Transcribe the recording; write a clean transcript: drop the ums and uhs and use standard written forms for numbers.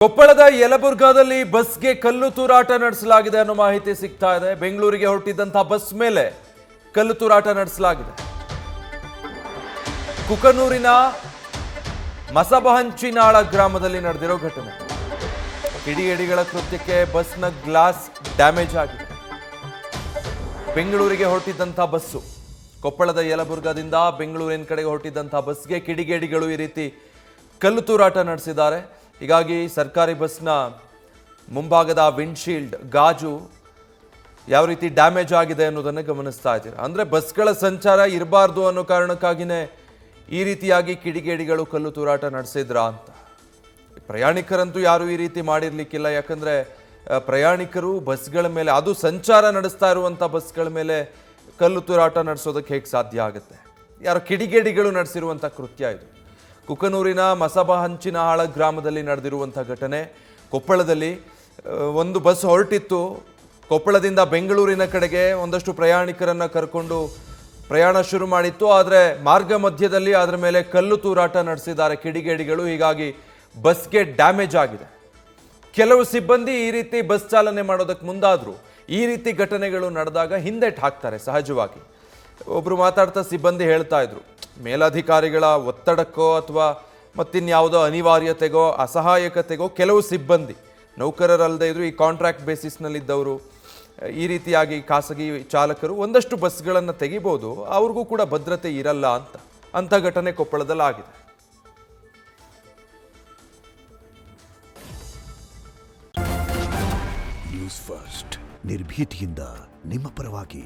ಕೊಪ್ಪಳದ ಯಲಬುರ್ಗಾದಲ್ಲಿ ಬಸ್ಗೆ ಕಲ್ಲು ತೂರಾಟ ನಡೆಸಲಾಗಿದೆ ಅನ್ನೋ ಮಾಹಿತಿ ಸಿಗ್ತಾ ಇದೆ. ಬೆಂಗಳೂರಿಗೆ ಹೊರಟಿದ್ದಂತಹ ಬಸ್ ಮೇಲೆ ಕಲ್ಲು ತೂರಾಟ ನಡೆಸಲಾಗಿದೆ. ಕುಕನೂರಿನ ಮಸಬಹಂಚಿನಾಳ ಗ್ರಾಮದಲ್ಲಿ ನಡೆದಿರೋ ಘಟನೆ. ಕಿಡಿಗೇಡಿಗಳ ಕೃತ್ಯಕ್ಕೆ ಬಸ್ನ ಗ್ಲಾಸ್ ಡ್ಯಾಮೇಜ್ ಆಗಿದೆ. ಬೆಂಗಳೂರಿಗೆ ಹೊರಟಿದ್ದಂತಹ ಬಸ್ಸು ಕೊಪ್ಪಳದ ಯಲಬುರ್ಗಾದಿಂದ ಬೆಂಗಳೂರಿನ ಕಡೆಗೆ ಹೊರಟಿದ್ದಂತಹ ಬಸ್ಗೆ ಕಿಡಿಗೇಡಿಗಳು ಈ ರೀತಿ ಕಲ್ಲು ತೂರಾಟ ನಡೆಸಿದ್ದಾರೆ. ಹೀಗಾಗಿ ಸರ್ಕಾರಿ ಬಸ್ನ ಮುಂಭಾಗದ ವಿಂಡ್ಶೀಲ್ಡ್ ಗಾಜು ಯಾವ ರೀತಿ ಡ್ಯಾಮೇಜ್ ಆಗಿದೆ ಅನ್ನೋದನ್ನು ಗಮನಿಸ್ತಾ ಇದ್ದೀರಾ. ಅಂದರೆ ಬಸ್ಗಳ ಸಂಚಾರ ಇರಬಾರ್ದು ಅನ್ನೋ ಕಾರಣಕ್ಕಾಗಿಯೇ ಈ ರೀತಿಯಾಗಿ ಕಿಡಿಗೇಡಿಗಳು ಕಲ್ಲು ತೂರಾಟ ನಡೆಸಿದ್ರಾ ಅಂತ. ಪ್ರಯಾಣಿಕರಂತೂ ಯಾರೂ ಈ ರೀತಿ ಮಾಡಿರ್ಲಿಕ್ಕಿಲ್ಲ. ಯಾಕಂದರೆ ಪ್ರಯಾಣಿಕರು ಬಸ್ಗಳ ಮೇಲೆ, ಅದು ಸಂಚಾರ ನಡೆಸ್ತಾ ಇರುವಂಥ ಬಸ್ಗಳ ಮೇಲೆ ಕಲ್ಲು ತೂರಾಟ ನಡೆಸೋದಕ್ಕೆ ಹೇಗೆ ಸಾಧ್ಯ ಆಗುತ್ತೆ? ಯಾರೋ ಕಿಡಿಗೇಡಿಗಳು ನಡೆಸಿರುವಂಥ ಕೃತ್ಯ ಇದು. ಕುಕನೂರಿನ ಮಸಬಹಂಚಿನಾಳ ಗ್ರಾಮದಲ್ಲಿ ನಡೆದಿರುವಂಥ ಘಟನೆ. ಕೊಪ್ಪಳದಲ್ಲಿ ಒಂದು ಬಸ್ ಹೊರಟಿತ್ತು. ಕೊಪ್ಪಳದಿಂದ ಬೆಂಗಳೂರಿನ ಕಡೆಗೆ ಒಂದಷ್ಟು ಪ್ರಯಾಣಿಕರನ್ನು ಕರ್ಕೊಂಡು ಪ್ರಯಾಣ ಶುರು ಮಾಡಿತ್ತು. ಆದರೆ ಮಾರ್ಗ ಮಧ್ಯದಲ್ಲಿ ಅದರ ಮೇಲೆ ಕಲ್ಲು ತೂರಾಟ ನಡೆಸಿದ್ದಾರೆ ಕಿಡಿಗೇಡಿಗಳು. ಹೀಗಾಗಿ ಬಸ್ಗೆ ಡ್ಯಾಮೇಜ್ ಆಗಿದೆ. ಕೆಲವು ಸಿಬ್ಬಂದಿ ಈ ರೀತಿ ಬಸ್ ಚಾಲನೆ ಮಾಡೋದಕ್ಕೆ ಮುಂದಾದರೂ ಈ ರೀತಿ ಘಟನೆಗಳು ನಡೆದಾಗ ಹಿಂದೆಟ್ಟು ಹಾಕ್ತಾರೆ ಸಹಜವಾಗಿ. ಒಬ್ಬರು ಮಾತಾಡ್ತಾ ಸಿಬ್ಬಂದಿ ಹೇಳ್ತಾ ಇದ್ರು, ಮೇಲಧಿಕಾರಿಗಳ ಒತ್ತಡಕ್ಕೋ ಅಥವಾ ಮತ್ತಿನ್ಯಾವುದೋ ಅನಿವಾರ್ಯತೆಗೋ ಅಸಹಾಯಕತೆಗೋ ಕೆಲವು ಸಿಬ್ಬಂದಿ, ನೌಕರರಲ್ಲದೆ ಇದ್ರು ಈ ಕಾಂಟ್ರಾಕ್ಟ್ ಬೇಸಿಸ್ನಲ್ಲಿದ್ದವರು, ಈ ರೀತಿಯಾಗಿ ಖಾಸಗಿ ಚಾಲಕರು ಒಂದಷ್ಟು ಬಸ್ಗಳನ್ನು ತೆಗಿಬೋದು, ಅವ್ರಿಗೂ ಕೂಡ ಭದ್ರತೆ ಇರಲ್ಲ ಅಂತ ಘಟನೆ ಕೊಪ್ಪಳದಲ್ಲಿ ಆಗಿದೆ. ನ್ಯೂಸ್ ಫಸ್ಟ್ ನಿರ್ಭೀತಿಯಿಂದ ನಿಮ್ಮ ಪರವಾಗಿ.